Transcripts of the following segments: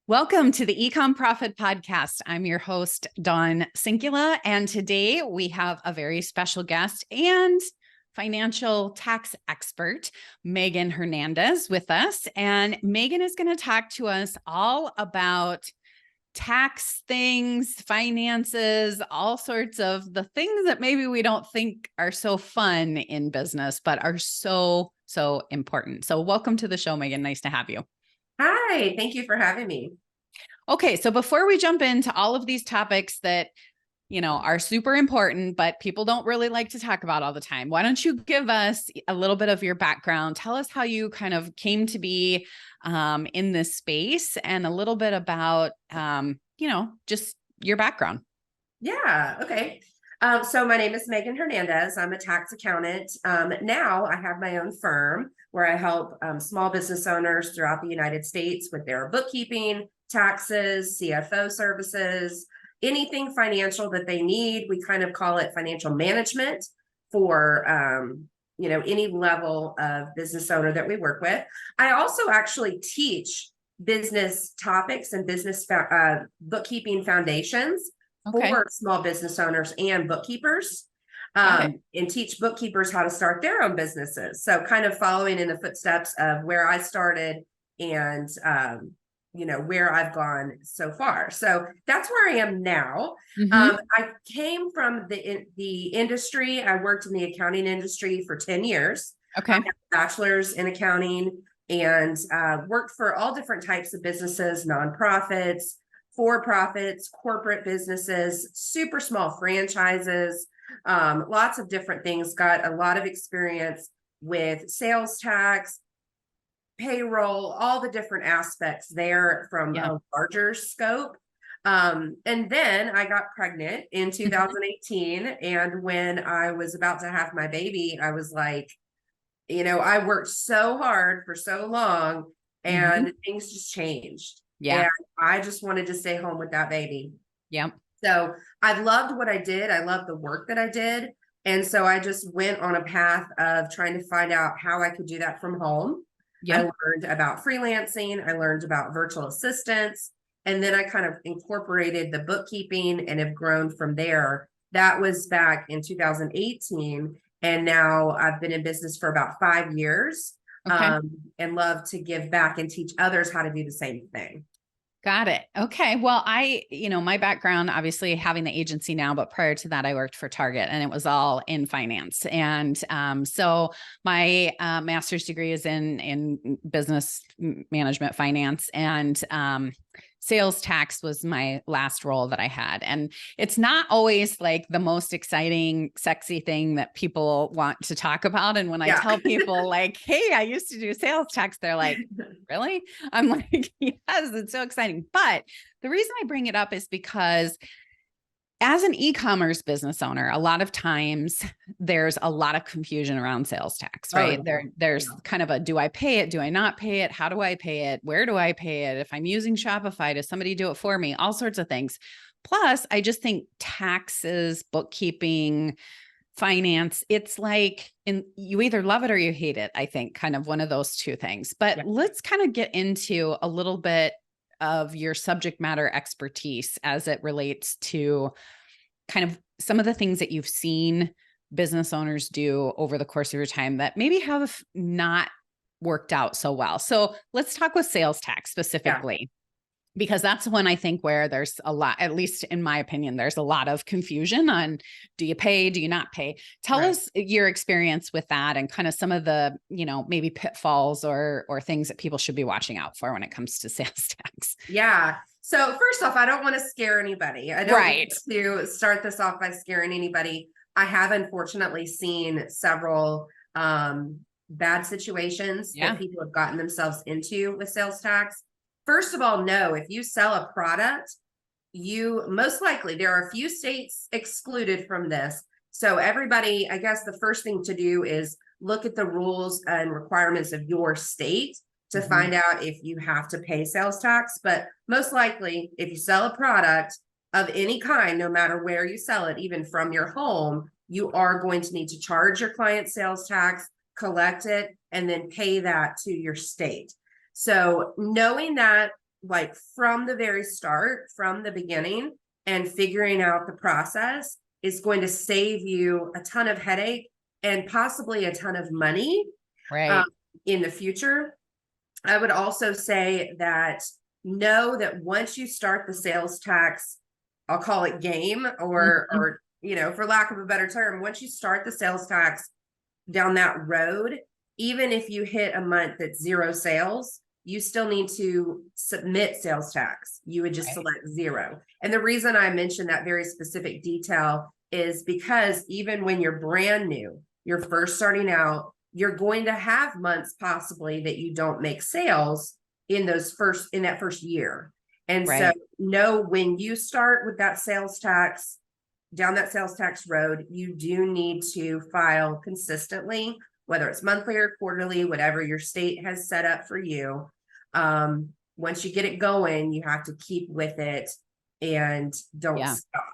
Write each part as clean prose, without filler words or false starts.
Welcome to the eComm Profit Podcast. I'm your host, Dawn Sinkula, and today we have a very special guest and financial tax expert, Meagan Hernandez, with us. And Meagan is going to talk to us all about tax things, finances, all sorts of the things that maybe we don't think are so fun in business, but are so important. So welcome to the show, Meagan. Nice to have you. Hi, thank you for having me. Okay, so before we jump into all of these topics that, are super important, but people don't really like to talk about all the time, why don't you give us a little bit of your background? Tell us how you kind of came to be in this space and a little bit about, just your background. Yeah, okay. So my name is Meagan Hernandez. I'm a tax accountant. Now I have my own firm where I help small business owners throughout the United States with their bookkeeping, taxes, CFO services, anything financial that they need. We kind of call it financial management for any level of business owner that we work with. I also actually teach business topics and business bookkeeping foundations for small business owners and bookkeepers, and teach bookkeepers how to start their own businesses. So kind of following in the footsteps of where I started and, where I've gone so far. So that's where I am now. I came from the industry. I worked in the accounting industry for 10 years. I have a bachelor's in accounting and worked for all different types of businesses, nonprofits, for-profits, corporate businesses, super small franchises, lots of different things. Got a lot of experience with sales tax, payroll, all the different aspects there from a larger scope. And then I got pregnant in 2018. And when I was about to have my baby, I was like, I worked so hard for so long and things just changed. Yeah. And I just wanted to stay home with that baby. Yeah. So I loved what I did. I loved the work that I did. And so I just went on a path of trying to find out how I could do that from home. I learned about freelancing. I learned about virtual assistants. And then I kind of incorporated the bookkeeping and have grown from there. That was back in 2018. And now I've been in business for about 5 years. And love to give back and teach others how to do the same thing. Got it. Okay. Well, my background, obviously having the agency now, but prior to that, I worked for Target and it was all in finance. And so my master's degree is in business management finance, and sales tax was my last role that I had. And it's not always like the most exciting, sexy thing that people want to talk about. And when I tell people like, hey, I used to do sales tax, they're like, really? I'm like, yes, it's so exciting. But the reason I bring it up is because as an e-commerce business owner, a lot of times there's a lot of confusion around sales tax, right? There's kind of a, do I pay it? Do I not pay it? How do I pay it? Where do I pay it? If I'm using Shopify, does somebody do it for me? All sorts of things. Plus, I just think taxes, bookkeeping, finance, it's like you either love it or you hate it, I think, kind of one of those two things. But let's kind of get into a little bit of your subject matter expertise as it relates to kind of some of the things that you've seen business owners do over the course of your time that maybe have not worked out so well. So let's talk with sales tax specifically, because that's one I think where there's a lot, at least in my opinion, there's a lot of confusion on, do you pay, do you not pay? Tell us your experience with that and kind of some of the, maybe pitfalls or things that people should be watching out for when it comes to sales tax. Yeah. So first off, I don't want to scare anybody. I don't want to start this off by scaring anybody. I have unfortunately seen several bad situations that people have gotten themselves into with sales tax. First of all, no, if you sell a product, you most likely, there are a few states excluded from this. So everybody, I guess the first thing to do is look at the rules and requirements of your state to find out if you have to pay sales tax. But most likely, if you sell a product of any kind, no matter where you sell it, even from your home, you are going to need to charge your client sales tax, collect it, and then pay that to your state. So knowing that like from the very start, from the beginning, and figuring out the process is going to save you a ton of headache and possibly a ton of money Right. in the future. I would also say that know that once you start the sales tax, I'll call it game, or for lack of a better term, once you start the sales tax down that road, even if you hit a month that's 0 sales, you still need to submit sales tax. You would just select 0. And the reason I mentioned that very specific detail is because even when you're brand new, you're first starting out, you're going to have months possibly that you don't make sales in that first year. And so know when you start with that sales tax, down that sales tax road, you do need to file consistently, whether it's monthly or quarterly, whatever your state has set up for you. Once you get it going, you have to keep with it and don't stop.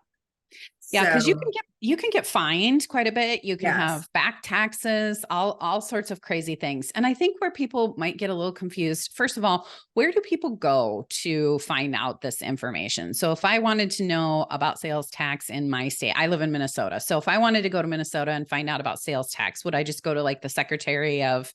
Yeah, because you can get fined quite a bit. You can have back taxes, all sorts of crazy things. And I think where people might get a little confused, first of all, where do people go to find out this information? So if I wanted to know about sales tax in my state, I live in Minnesota. So if I wanted to go to Minnesota and find out about sales tax, would I just go to like the Secretary of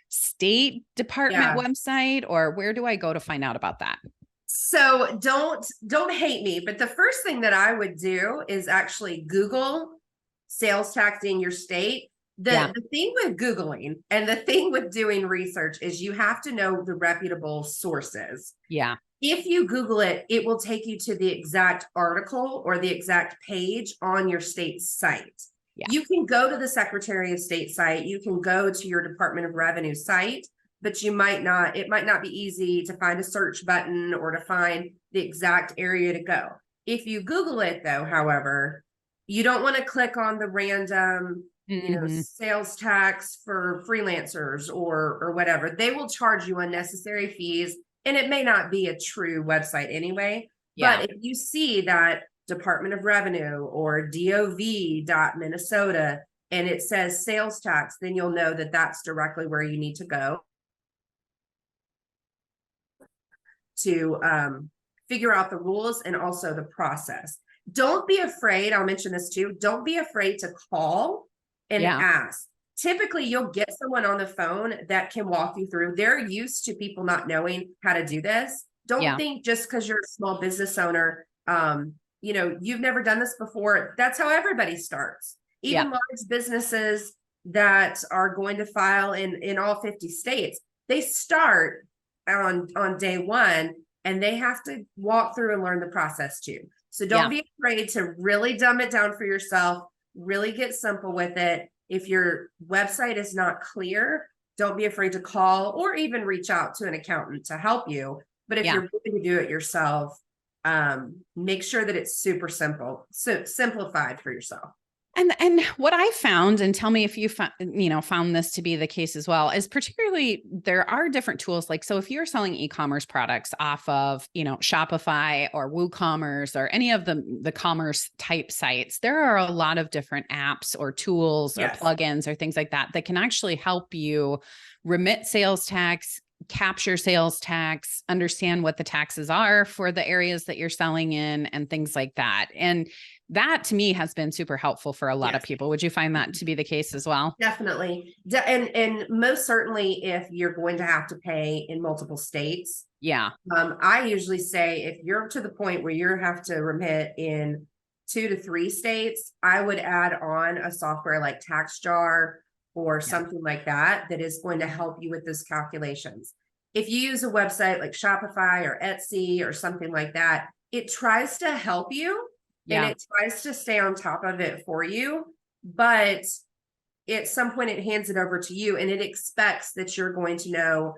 State Department website, or where do I go to find out about that? So don't hate me, but the first thing that I would do is actually Google sales tax in your state. The thing with Googling and the thing with doing research is you have to know the reputable sources. Yeah. If you Google it, it will take you to the exact article or the exact page on your state site. Yeah. You can go to the Secretary of State site. You can go to your Department of Revenue site, but it might not be easy to find a search button or to find the exact area to go. If you Google it though, however, you don't want to click on the random, sales tax for freelancers or whatever. They will charge you unnecessary fees, and it may not be a true website anyway. Yeah. But if you see that Department of Revenue or DOV.Minnesota and it says sales tax, then you'll know that that's directly where you need to go to figure out the rules and also the process. Don't be afraid. I'll mention this too. Don't be afraid to call and ask. Typically, you'll get someone on the phone that can walk you through. They're used to people not knowing how to do this. Don't think just because you're a small business owner, you've never done this before. That's how everybody starts. Even large businesses that are going to file in all 50 states, they start on day one, and they have to walk through and learn the process too. So don't be afraid to really dumb it down for yourself, really get simple with it. If your website is not clear, don't be afraid to call or even reach out to an accountant to help you. But if you're going to do it yourself, make sure that it's super simple, simplified for yourself. And what I found, and tell me if you found this to be the case as well, is particularly there are different tools. Like, so if you're selling e-commerce products off of, Shopify or WooCommerce or any of the commerce type sites, there are a lot of different apps or tools or plugins or things like that that can actually help you remit sales tax, capture sales tax, understand what the taxes are for the areas that you're selling in, and things like that. And that to me has been super helpful for a lot of people. Would you find that to be the case as well? Definitely. And most certainly if you're going to have to pay in multiple states. Yeah. I usually say if you're to the point where you have to remit in 2 to 3 states, I would add on a software like TaxJar or something like that is going to help you with those calculations. If you use a website like Shopify or Etsy or something like that, it tries to help you and it tries to stay on top of it for you, but at some point it hands it over to you and it expects that you're going to know,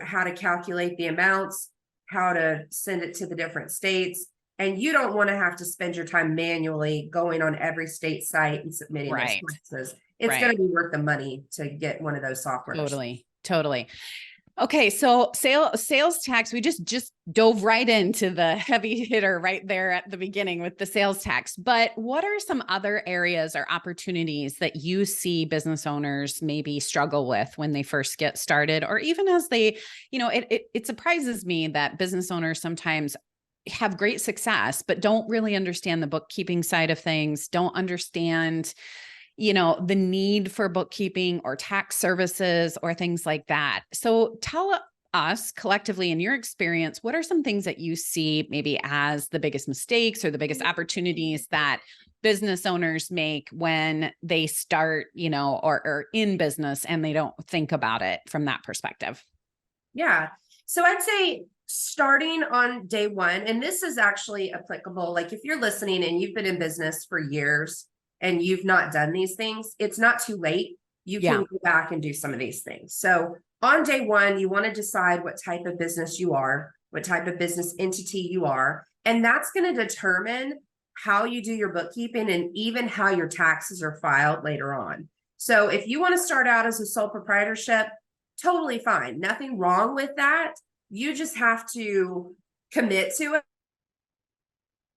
how to calculate the amounts, how to send it to the different states. And you don't want to have to spend your time manually going on every state site and submitting those taxes. It's going to be worth the money to get one of those softwares. Totally. Okay, so sales tax, we just dove right into the heavy hitter right there at the beginning with the sales tax. But what are some other areas or opportunities that you see business owners maybe struggle with when they first get started, or even as they, it surprises me that business owners sometimes have great success, but don't really understand the bookkeeping side of things, don't understand the need for bookkeeping or tax services or things like that. So tell us collectively, in your experience, what are some things that you see maybe as the biggest mistakes or the biggest opportunities that business owners make when they start, or in business and they don't think about it from that perspective? Yeah. So I'd say starting on day one, and this is actually applicable, like if you're listening and you've been in business for years and you've not done these things, it's not too late. You Yeah. can go back and do some of these things. So on day one, you want to decide what type of business you are, what type of business entity you are, and that's going to determine how you do your bookkeeping and even how your taxes are filed later on. So if you want to start out as a sole proprietorship, totally fine. Nothing wrong with that. You just have to commit to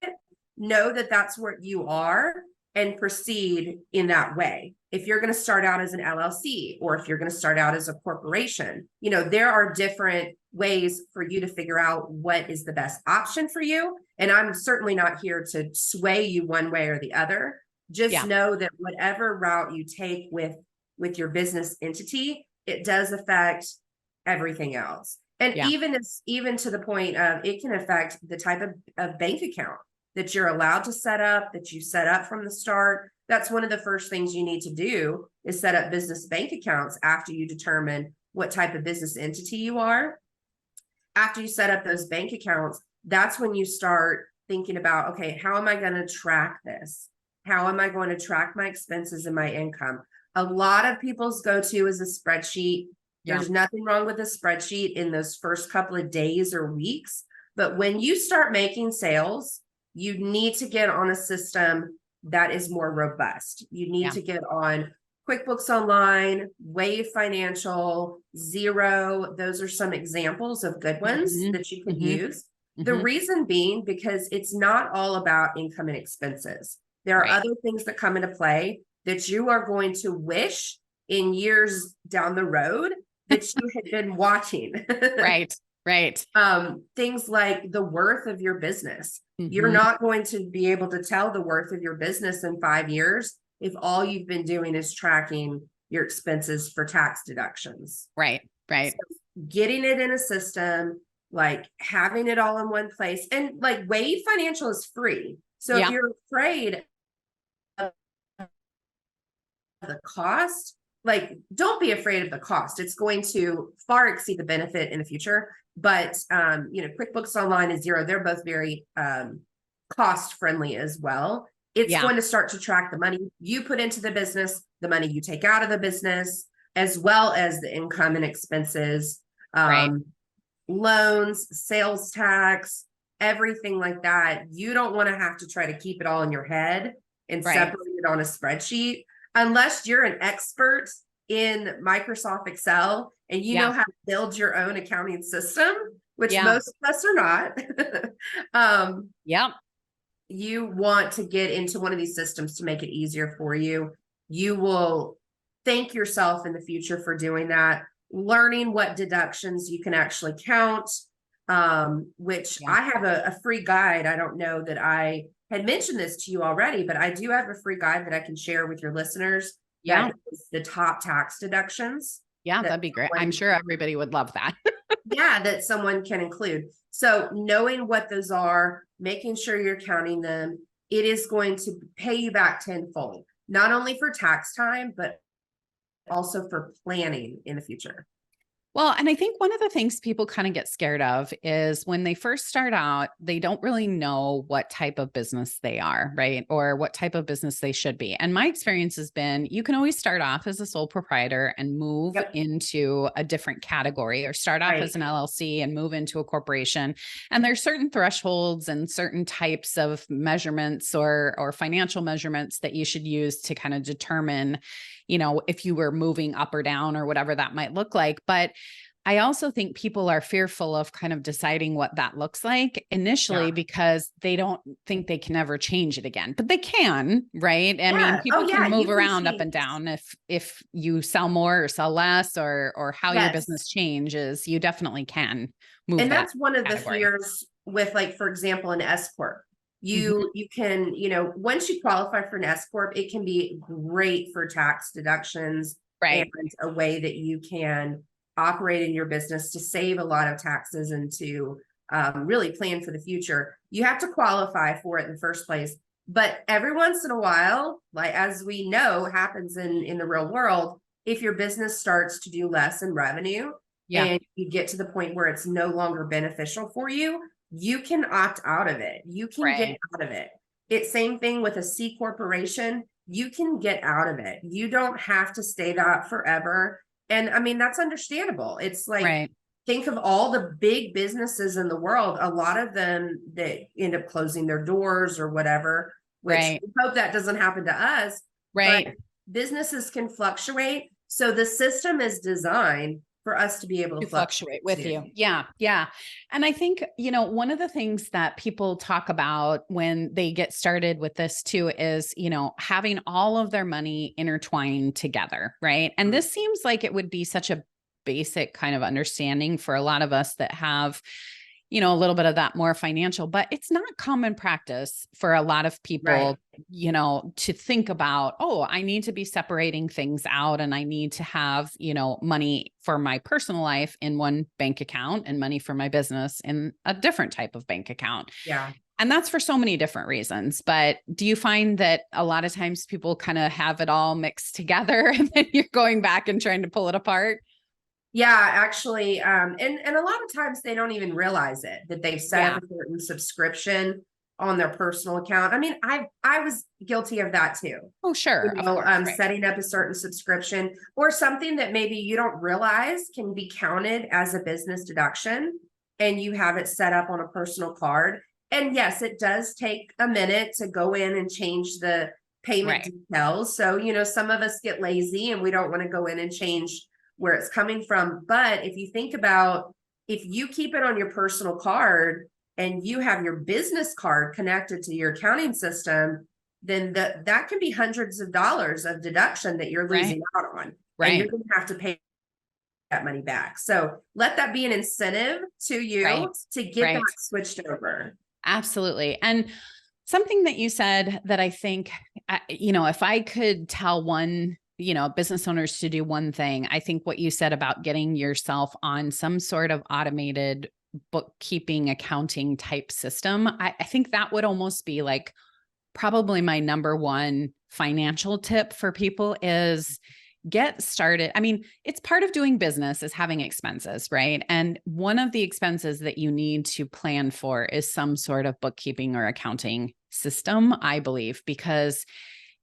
it, know that that's what you are, and proceed in that way. If you're going to start out as an LLC, or if you're going to start out as a corporation, there are different ways for you to figure out what is the best option for you. And I'm certainly not here to sway you one way or the other. Just know that whatever route you take with your business entity, it does affect everything else. And even to the point of it can affect the type of bank account that you're allowed to set up, that you set up from the start. That's one of the first things you need to do, is set up business bank accounts after you determine what type of business entity you are. After you set up those bank accounts, that's when you start thinking about, okay, how am I going to track this? How am I going to track my expenses and my income? A lot of people's go-to is a spreadsheet. There's nothing wrong with a spreadsheet in those first couple of days or weeks. But when you start making sales, you need to get on a system that is more robust. You need to get on QuickBooks Online, Wave Financial, Xero. Those are some examples of good ones that you could use. The reason being, because it's not all about income and expenses. There are other things that come into play that you are going to wish in years down the road that you had been watching. Right. Things like the worth of your business. You're not going to be able to tell the worth of your business in 5 years if all you've been doing is tracking your expenses for tax deductions. Right. So getting it in a system, like having it all in one place, and like Wave Financial is free. So if you're afraid of the cost, like don't be afraid of the cost. It's going to far exceed the benefit in the future. But QuickBooks Online and Xero, they're both very cost friendly as well. It's going to start to track the money you put into the business, the money you take out of the business, as well as the income and expenses, loans, sales tax, everything like that. You don't want to have to try to keep it all in your head and separate it on a spreadsheet, unless you're an expert in Microsoft Excel and you know how to build your own accounting system, which most of us are not. You want to get into one of these systems to make it easier for you. You will thank yourself in the future for doing that. Learning what deductions you can actually count, which I have a free guide. I don't know that I had mentioned this to you already, but I do have a free guide that I can share with your listeners. That is the top tax deductions. That'd be great. I'm sure everybody would love that. That someone can include. So knowing what those are, making sure you're counting them, it is going to pay you back tenfold, not only for tax time, but also for planning in the future. Well, and I think one of the things people kind of get scared of is when they first start out, they don't really know what type of business they are, right? Or what type of business they should be. And my experience has been, you can always start off as a sole proprietor and move into a different category, or start off as an LLC and move into a corporation. And there's certain thresholds and certain types of measurements or financial measurements that you should use to kind of determine, if you were moving up or down or whatever that might look like. But I also think people are fearful of kind of deciding what that looks like initially because they don't think they can ever change it again, but they can, right? I mean, Yeah. Oh, people yeah. can move You can around up change. and down if you sell more or sell less, or how your Yes. business changes, you definitely can move And that that's one of the category. fears with, like, for example, an S corp. Mhm. You can, once you qualify for an S corp, it can be great for tax deductions and Right. a way that you can operate in your business to save a lot of taxes and to really plan for the future. You have to qualify for it in the first place. But every once in a while, like, as we know happens in the real world, if your business starts to do less in revenue, Yeah. and you get to the point where it's no longer beneficial for you, you can opt out of it. You can get Right. out of it. It's same thing with a C corporation. You can get out of it. You don't have to stay that forever. And I mean, that's understandable. It's like, Right. think of all the big businesses in the world, a lot of them that end up closing their doors or whatever, which Right. we hope that doesn't happen to us, but Right. businesses can fluctuate. So the system is designed for us to be able To to fluctuate fluctuate with too. you. Yeah. Yeah. And I think, one of the things that people talk about when they get started with this too is, having all of their money intertwined together. Right. And this seems like it would be such a basic kind of understanding for a lot of us that have, a little bit of that more financial, but it's not common practice for a lot of Right. people, to think about, oh, I need to be separating things out and I need to have, money for my personal life in one bank account and money for my business in a different type of bank account. Yeah. And that's for so many different reasons. But do you find that a lot of times people kind of have it all mixed together and then you're going back and trying to pull it apart? Yeah, actually, and a lot of times they don't even realize it, that they've set Yeah. up a certain subscription on their personal account. I mean, I was guilty of that too. Oh, sure. Of course. Right. Setting up a certain subscription or something that maybe you don't realize can be counted as a business deduction, and you have it set up on a personal card. And yes, it does take a minute to go in and change the payment Right. details. So, some of us get lazy and we don't want to go in and change where it's coming from. But if you think about, if you keep it on your personal card and you have your business card connected to your accounting system, then that can be hundreds of dollars of deduction that you're losing Right. out on. And you're Right. going to have to pay that money back. So let that be an incentive to you Right. to get that Right. switched over. Absolutely. And something that you said that I think, if I could tell one, business owners to do one thing, I think what you said about getting yourself on some sort of automated bookkeeping, accounting type system, I think that would almost be like probably my number one financial tip for people is get started. I mean, it's part of doing business is having expenses, right? And one of the expenses that you need to plan for is some sort of bookkeeping or accounting system, I believe, because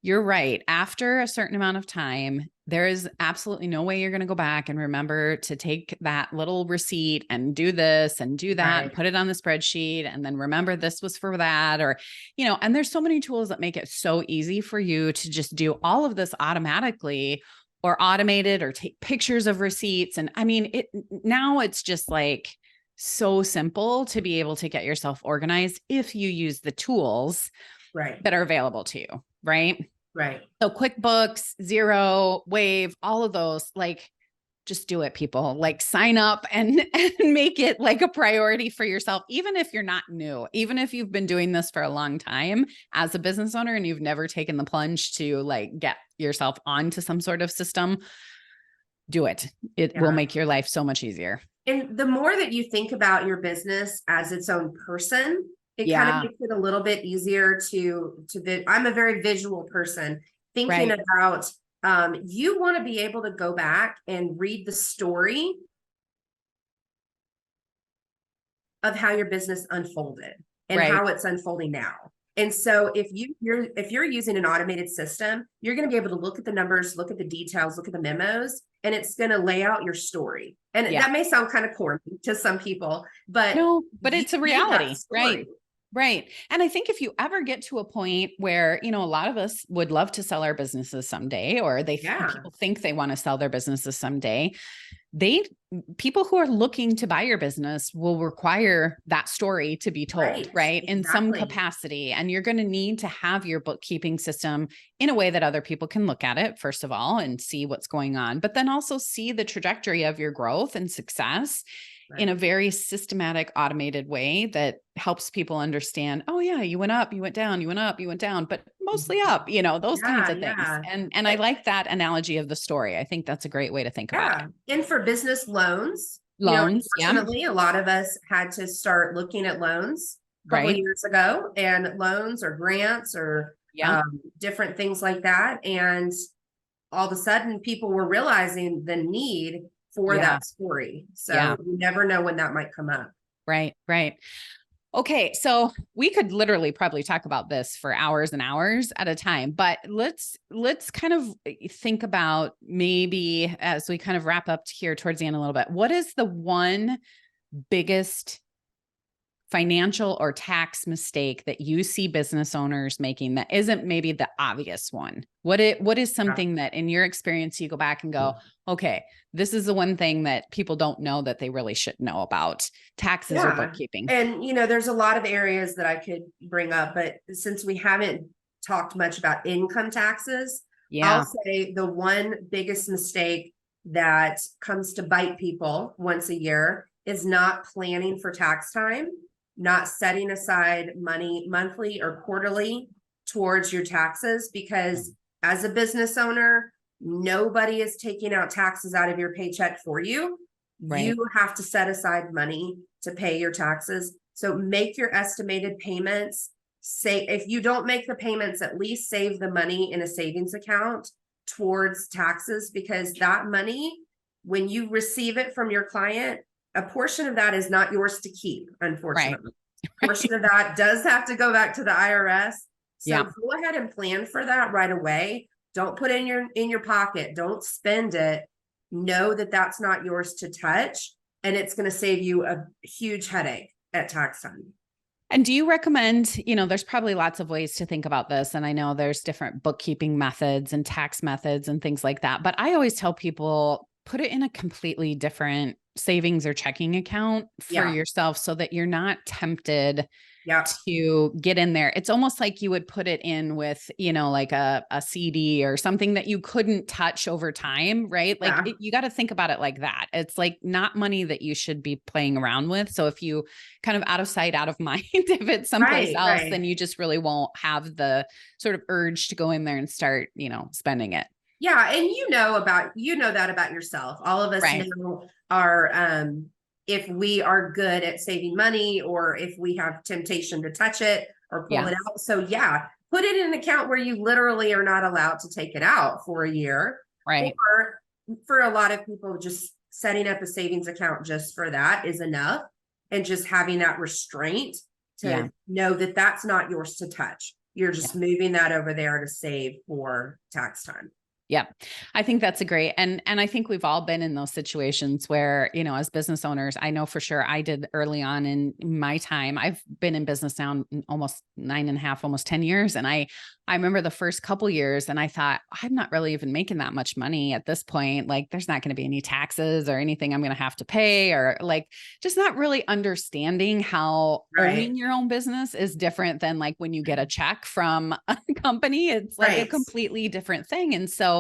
you're right. After a certain amount of time, there is absolutely no way you're going to go back and remember to take that little receipt and do this and do that and Right. put it on the spreadsheet and then remember this was for that, or, and there's so many tools that make it so easy for you to just do all of this automatically or automated or take pictures of receipts. And I mean, now it's just like so simple to be able to get yourself organized if you use the tools Right. that are available to you, right? Right. So QuickBooks, Zero, Wave, all of those, like, just do it, people. Like, sign up and make it like a priority for yourself, even if you're not new, even if you've been doing this for a long time as a business owner and you've never taken the plunge to like get yourself onto some sort of system, do it. It will make your life so much easier. And the more that you think about your business as its own person, it kind of Yeah. makes it a little bit easier I'm a very visual person. Thinking Right. about, you want to be able to go back and read the story of how your business unfolded and Right. how it's unfolding now. And so if you're using an automated system, you're going to be able to look at the numbers, look at the details, look at the memos, and it's going to lay out your story. And Yeah. that may sound kind of corny to some people, but No, but you it's a need that reality, story. right? Right. And I think if you ever get to a point where, a lot of us would love to sell our businesses someday, or Yeah, people think they want to sell their businesses someday, they people who are looking to buy your business will require that story to be told, right. right? In some Exactly. capacity. And you're going to need to have your bookkeeping system in a way that other people can look at it, first of all, and see what's going on, but then also see the trajectory of your growth and success in a Right. very systematic, automated way that helps people understand, oh yeah, you went up, you went down, you went up, you went down, but mostly Mhm. up, those kinds Yeah, of things. yeah. And I like that analogy of the story. I think that's a great way to think about it. Yeah. And for business loans, Loans, yeah, unfortunately, a lot of us had to start looking at loans a couple of right. years ago, and loans or grants or Yeah, different things like that. And all of a sudden, people were realizing the need for yeah, that story. yeah, So you never know when that might come up. right, right. Okay, so we could literally probably talk about this for hours and hours at a time, but let's kind of think about, maybe as we kind of wrap up here towards the end a little bit, what is the one biggest financial or tax mistake that you see business owners making that isn't maybe the obvious one? What is something that in your experience you go back and go, okay, this is the one thing that people don't know that they really should know about taxes or Yeah. bookkeeping? And, there's a lot of areas that I could bring up, but since we haven't talked much about income taxes, I'll Yeah, say the one biggest mistake that comes to bite people once a year is not planning for tax time, not setting aside money monthly or quarterly towards your taxes, because as a business owner, nobody is taking out taxes out of your paycheck for you. right. You have to set aside money to pay your taxes. So make your estimated payments. Say, if you don't make the payments, at least save the money in a savings account towards taxes, because that money, when you receive it from your client, a portion of that is not yours to keep, Right. unfortunately. A portion of that does have to go back to the IRS. So Yeah. go ahead and plan for that right away. Don't put it in your pocket. Don't spend it. Know that that's not yours to touch, and it's going to save you a huge headache at tax time. And do you recommend, there's probably lots of ways to think about this. And I know there's different bookkeeping methods and tax methods and things like that. But I always tell people, put it in a completely different savings or checking account for Yeah. yourself so that you're not tempted Yeah. to get in there. It's almost like you would put it in with, like a CD or something that you couldn't touch over time, right? Like Yeah. you got to think about it like that. It's like not money that you should be playing around with. So if you kind of out of sight, out of mind, if it's someplace Right. else, then Right. you just really won't have the sort of urge to go in there and start, spending it. Yeah. And you know that about yourself. All of us Right. know our if we are good at saving money, or if we have temptation to touch it or pull Yeah. it out. So yeah, put it in an account where you literally are not allowed to take it out for a year. Right. Or for a lot of people, just setting up a savings account just for that is enough. And just having that restraint Yeah. to know that that's not yours to touch. You're Yeah. just moving that over there to save for tax time. Yeah. I think that's a great, and I think we've all been in those situations where, as business owners, I know for sure I did early on in my time. I've been in business now almost 9.5, almost 10 years. And I remember the first couple years and I thought, I'm not really even making that much money at this point. Like there's not going to be any taxes or anything I'm going to have to pay, or like just not really understanding how Right. owning your own business is different than like when you get a check from a company. It's like a Right. completely different thing. And so,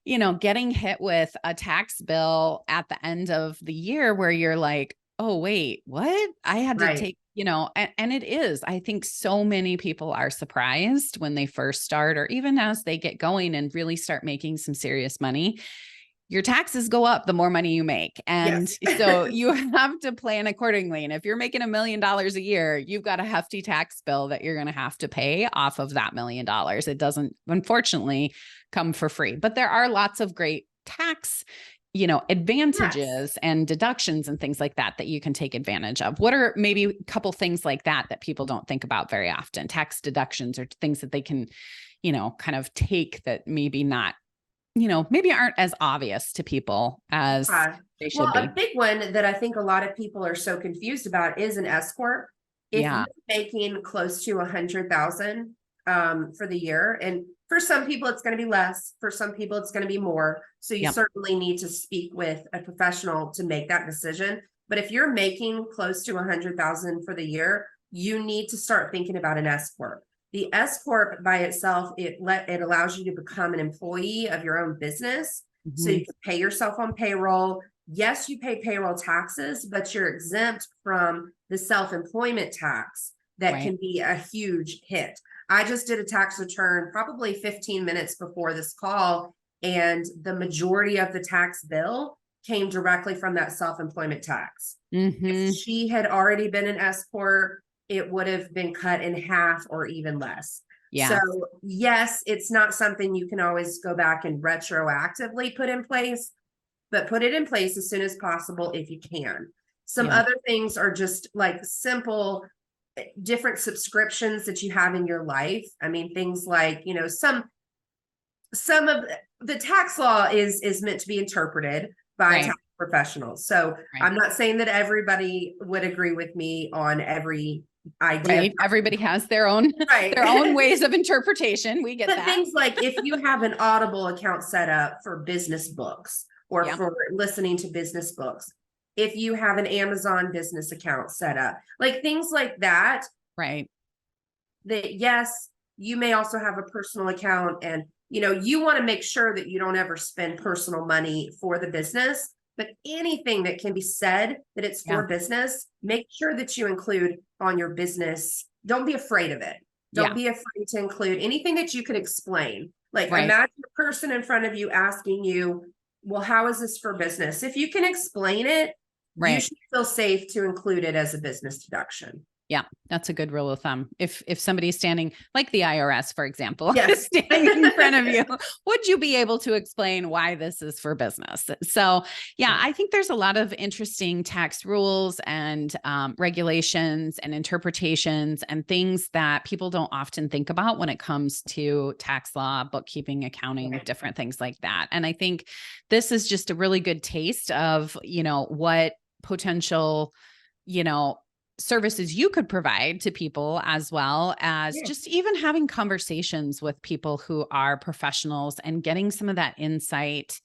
getting hit with a tax bill at the end of the year where you're like, oh, wait, what? I had to Right. take, and it is. I think so many people are surprised when they first start, or even as they get going and really start making some serious money. Your taxes go up the more money you make. And Yes. so you have to plan accordingly. And if you're making $1 million a year, you've got a hefty tax bill that you're going to have to pay off of that $1 million. It doesn't, unfortunately, come for free, but there are lots of great tax, Yes. advantages and deductions and things like that you can take advantage of. What are maybe a couple things like that people don't think about very often? Tax deductions or things that they can, kind of take that maybe not, maybe aren't as obvious to people as they Well, should a be. big one that I think a lot of people are so confused about is an S corp. If Yeah. you're making close to 100,000 for the year, and for some people it's going to be less, for some people it's going to be more. So you Yep. certainly need to speak with a professional to make that decision. But if you're making close to 100,000 for the year, you need to start thinking about an S corp. The S corp by itself, it allows you to become an employee of your own business. So Mhm. you can pay yourself on payroll. Yes, you pay payroll taxes, but you're exempt from the self-employment tax that Right. can be a huge hit. I just did a tax return probably 15 minutes before this call, and the majority of the tax bill came directly from that self-employment tax. If Mhm. she had already been an S corp, it would have been cut in half or even less. So Yeah. yes, it's not something you can always go back and retroactively put in place, but put it in place as soon as possible if you can. Some Yeah. other things are just like simple different subscriptions that you have in your life. I mean, things like, some of the tax law is meant to be interpreted by Right. tax professionals. So Right. I'm not saying that everybody would agree with me on every idea. Right. Everybody has their own Right. their own ways of interpretation. We get But that. things like if you have an Audible account set up for business books or Yeah. for listening to business books, if you have an Amazon business account set up, like things like that, Right. that yes, you may also have a personal account, and you want to make sure that you don't ever spend personal money for the business, but anything that can be said that it's Yeah. for business, make sure that you include on your business. Don't be afraid of it. Yeah. Don't be afraid to include anything that you could explain. Like Right. imagine a person in front of you asking you, well, how is this for business? If you can explain it, you Right. should feel safe to include it as a business deduction. Yeah, that's a good rule of thumb. If somebody's standing, like the IRS, for example, Yes. standing in front of you, would you be able to explain why this is for business? So, yeah, I think there's a lot of interesting tax rules and regulations and interpretations and things that people don't often think about when it comes to tax law, bookkeeping, accounting, Right. different things like that. And I think this is just a really good taste of, what potential, services you could provide to people, as well as Yeah. just even having conversations with people who are professionals and getting some of that insight.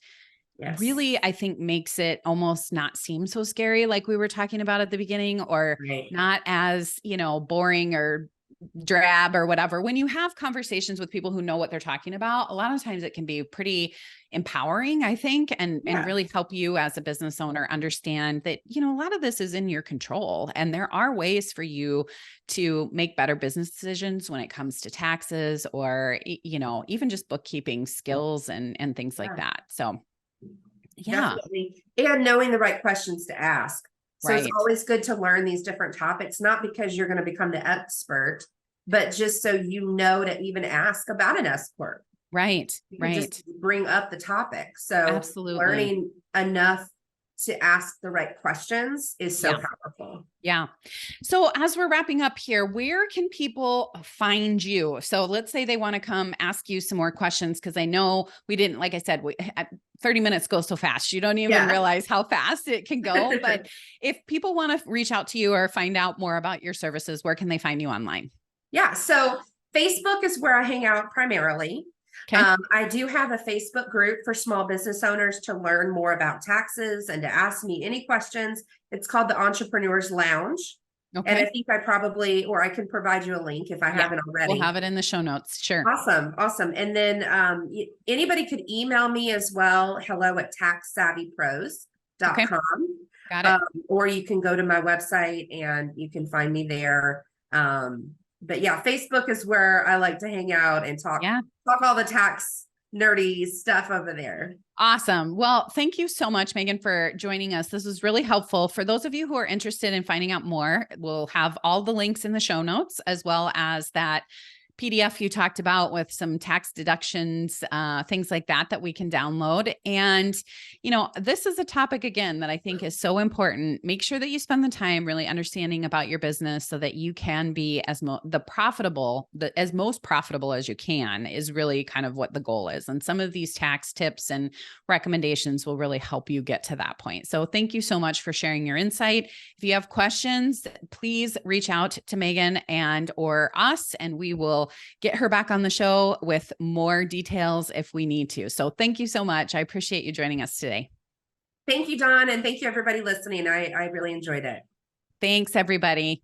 Yes. Really, I think makes it almost not seem so scary, like we were talking about at the beginning, or Right. not as, boring or drab or whatever. When you have conversations with people who know what they're talking about, a lot of times it can be pretty empowering, I think, and Yeah. really help you as a business owner understand that, a lot of this is in your control, and there are ways for you to make better business decisions when it comes to taxes, or, even just bookkeeping skills and things like Yeah. that. So, yeah, Definitely. And knowing the right questions to ask. So it's right, always good to learn these different topics, not because you're going to become the expert, but just so you know to even ask about an S corp. right, You can right. just bring up the topic. So Absolutely. learning enough to ask the right questions is so Yeah. powerful. Yeah. So as we're wrapping up here, where can people find you? So let's say they want to come ask you some more questions, because I know we didn't, like I said, 30 minutes goes so fast. You don't even Yeah. realize how fast it can go. But if people want to reach out to you or find out more about your services, where can they find you online? Yeah. So Facebook is where I hang out primarily. Okay. I do have a Facebook group for small business owners to learn more about taxes and to ask me any questions. It's called the Entrepreneurs Lounge. And I Okay. think I can provide you a link if I Yeah. haven't already. We'll have it in the show notes. Sure. Awesome. Awesome. And then anybody could email me as well. hello@taxsavvypros.com. Okay. Got it. Or you can go to my website and you can find me there. But yeah, Facebook is where I like to hang out and talk all the tax nerdy stuff over there. Awesome. Well, thank you so much, Meagan, for joining us. This was really helpful. For those of you who are interested in finding out more, we'll have all the links in the show notes, as well as that PDF you talked about with some tax deductions, things like that, that we can download. And, this is a topic, again, that I think is so important. Make sure that you spend the time really understanding about your business so that you can be as most profitable as you can, is really kind of what the goal is. And some of these tax tips and recommendations will really help you get to that point. So thank you so much for sharing your insight. If you have questions, please reach out to Meagan or us, and we will get her back on the show with more details if we need to. So thank you so much. I appreciate you joining us today. Thank you, Dawn, and thank you everybody listening. I really enjoyed it. Thanks, everybody.